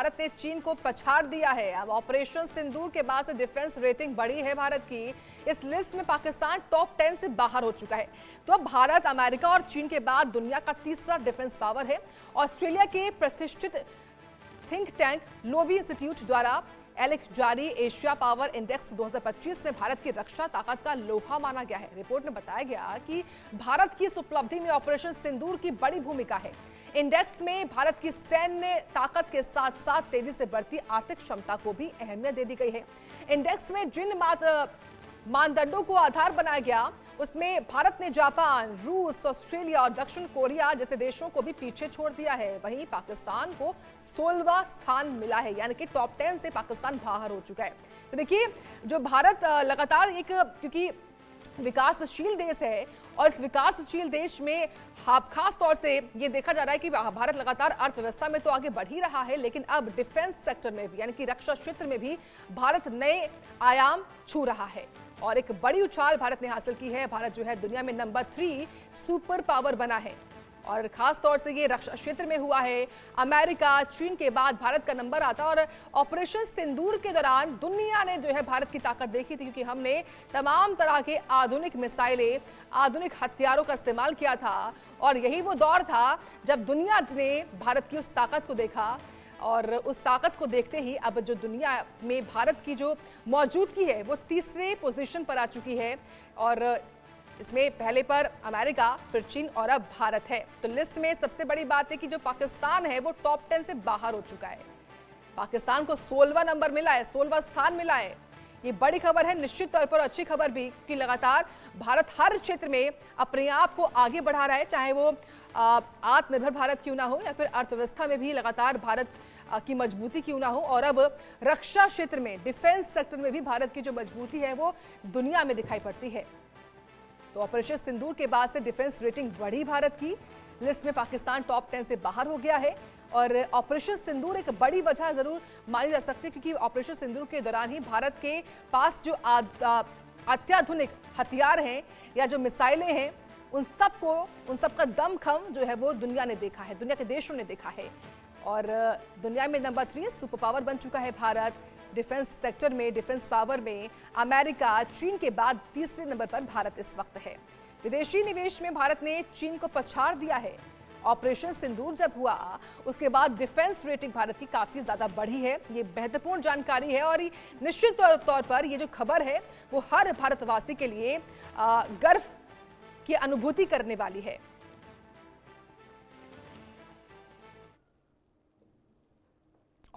भारत ने चीन को पछाड़ दिया है। अब ऑपरेशन सिंदूर के बाद से डिफेंस रेटिंग बढ़ी है भारत की। इस लिस्ट में पाकिस्तान टॉप 10 से बाहर हो चुका है। तो अब भारत अमेरिका और चीन के बाद दुनिया का तीसरा डिफेंस पावर है। ऑस्ट्रेलिया के प्रतिष्ठित थिंक टैंक लोवी इंस्टीट्यूट द्वारा एलिक जारी एशिया पावर इंडेक्स 2025 में भारत की रक्षा ताकत का लोहा माना गया है। रिपोर्ट में बताया गया कि भारत की इस उपलब्धि में ऑपरेशन सिंदूर की बड़ी भूमिका है। इंडेक्स में भारत की सैन्य ताकत के साथ साथ तेजी से बढ़ती आर्थिक क्षमता को भी अहमियत दे दी गई है। इंडेक्स में जिन मानदंडों को आधार बनाया गया उसमें भारत ने जापान, रूस, ऑस्ट्रेलिया और दक्षिण कोरिया जैसे देशों को भी पीछे छोड़ दिया है। वहीं पाकिस्तान को 16वां स्थान मिला है, यानी कि टॉप 10 से पाकिस्तान बाहर हो चुका है। तो देखिए, जो भारत लगातार क्योंकि विकासशील देश है और इस विकासशील देश में खास तौर से ये देखा जा रहा है कि भारत लगातार अर्थव्यवस्था में तो आगे बढ़ ही रहा है, लेकिन अब डिफेंस सेक्टर में भी यानी कि रक्षा क्षेत्र में भी भारत नए आयाम छू रहा है और एक बड़ी उछाल भारत ने हासिल की है। भारत जो है दुनिया में नंबर 3 सुपर पावर बना है और खास तौर से ये रक्षा क्षेत्र में हुआ है। अमेरिका, चीन के बाद भारत का नंबर आता है और ऑपरेशन सिंदूर के दौरान दुनिया ने जो है भारत की ताकत देखी थी, क्योंकि हमने तमाम तरह के आधुनिक मिसाइलें, आधुनिक हथियारों का इस्तेमाल किया था और यही वो दौर था जब दुनिया ने भारत की उस ताकत को देखा और उस ताकत को देखते ही अब जो दुनिया में भारत की जो मौजूदगी है वो तीसरे पोजीशन पर आ चुकी है और इसमें पहले पर अमेरिका, फिर चीन और अब भारत है। तो लिस्ट में सबसे बड़ी बात है कि जो पाकिस्तान है वो टॉप 10 से बाहर हो चुका है। पाकिस्तान को 16वां नंबर मिला है, 16वां स्थान मिला है। ये बड़ी खबर है, निश्चित तौर पर अच्छी खबर भी कि लगातार भारत हर क्षेत्र में अपने आप को आगे बढ़ा रहा है, चाहे वो आत्मनिर्भर भारत क्यों ना हो या फिर अर्थव्यवस्था में भी लगातार भारत की मजबूती क्यों ना हो और अब रक्षा क्षेत्र में, डिफेंस सेक्टर में भी भारत की जो मजबूती है वो दुनिया में दिखाई पड़ती है। तो ऑपरेशन सिंदूर के बाद से डिफेंस रेटिंग बढ़ी भारत की। लिस्ट में पाकिस्तान टॉप 10 से बाहर हो गया है और ऑपरेशन सिंदूर एक बड़ी वजह जरूर मानी जा सकती है, क्योंकि ऑपरेशन सिंदूर के दौरान ही भारत के पास जो अत्याधुनिक हथियार हैं या जो मिसाइलें हैं उन सब का दमखम जो है वो दुनिया ने देखा है, दुनिया के देशों ने देखा है और दुनिया में नंबर 3 सुपर पावर बन चुका है भारत। डिफेंस सेक्टर में, डिफेंस पावर में अमेरिका, चीन के बाद तीसरे नंबर पर भारत इस वक्त है। विदेशी निवेश में भारत ने चीन को पछाड़ दिया है। ऑपरेशन सिंदूर जब हुआ उसके बाद डिफेंस रेटिंग भारत की काफी ज्यादा बढ़ी है। ये महत्वपूर्ण जानकारी है और निश्चित तौर पर ये जो खबर है वो हर भारतवासी के लिए गर्व की अनुभूति करने वाली है।